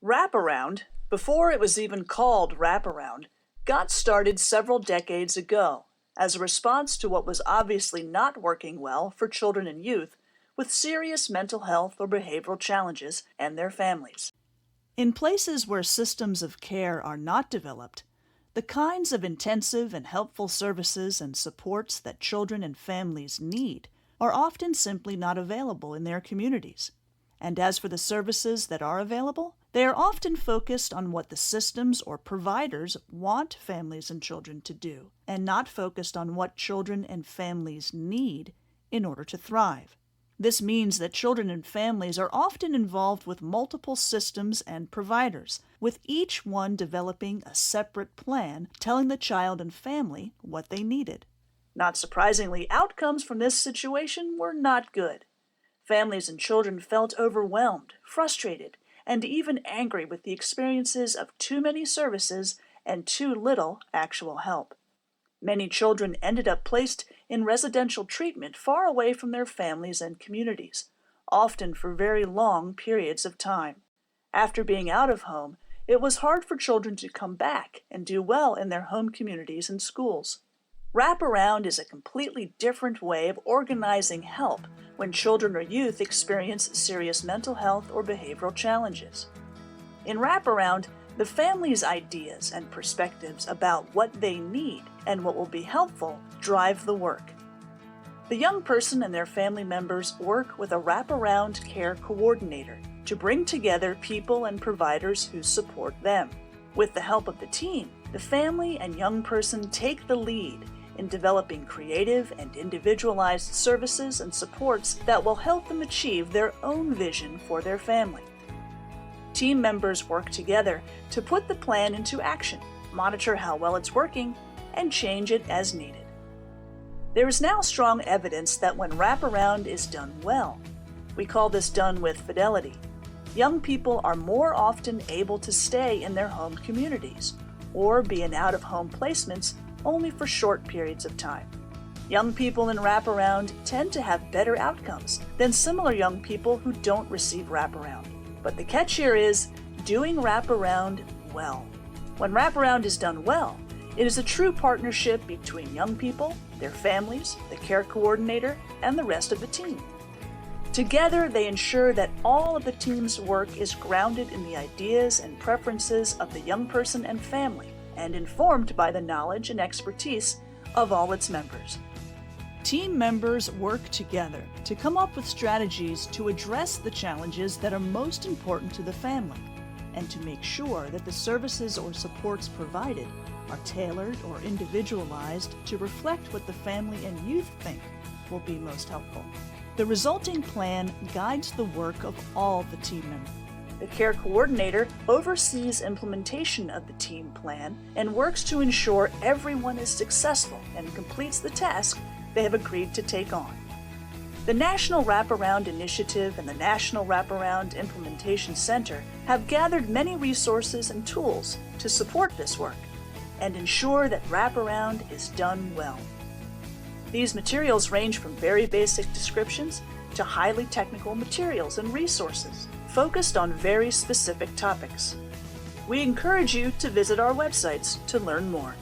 Wraparound, before it was even called Wraparound, got started several decades ago as a response to what was obviously not working well for children and youth with serious mental health or behavioral challenges and their families. In places where systems of care are not developed, the kinds of intensive and helpful services and supports that children and families need are often simply not available in their communities. And as for the services that are available, they are often focused on what the systems or providers want families and children to do, and not focused on what children and families need in order to thrive. This means that children and families are often involved with multiple systems and providers, with each one developing a separate plan telling the child and family what they needed. Not surprisingly, outcomes from this situation were not good. Families and children felt overwhelmed, frustrated, and even angry with the experiences of too many services and too little actual help. Many children ended up placed in residential treatment far away from their families and communities, often for very long periods of time. After being out of home, it was hard for children to come back and do well in their home communities and schools. Wraparound is a completely different way of organizing help when children or youth experience serious mental health or behavioral challenges. In Wraparound, the family's ideas and perspectives about what they need and what will be helpful drive the work. The young person and their family members work with a wraparound care coordinator to bring together people and providers who support them. With the help of the team, the family and young person take the lead in developing creative and individualized services and supports that will help them achieve their own vision for their family. Team members work together to put the plan into action, monitor how well it's working, and change it as needed. There is now strong evidence that when wraparound is done well, we call this done with fidelity, young people are more often able to stay in their home communities or be in out-of-home placements only for short periods of time. Young people in wraparound tend to have better outcomes than similar young people who don't receive wraparound. But the catch here is doing wraparound well. When wraparound is done well, it is a true partnership between young people, their families, the care coordinator, and the rest of the team. Together, they ensure that all of the team's work is grounded in the ideas and preferences of the young person and family, and informed by the knowledge and expertise of all its members. Team members work together to come up with strategies to address the challenges that are most important to the family, and to make sure that the services or supports provided are tailored or individualized to reflect what the family and youth think will be most helpful. The resulting plan guides the work of all the team members. The care coordinator oversees implementation of the team plan and works to ensure everyone is successful and completes the task they have agreed to take on. The National Wraparound Initiative and the National Wraparound Implementation Center have gathered many resources and tools to support this work and ensure that wraparound is done well. These materials range from very basic descriptions to highly technical materials and resources focused on very specific topics. We encourage you to visit our websites to learn more.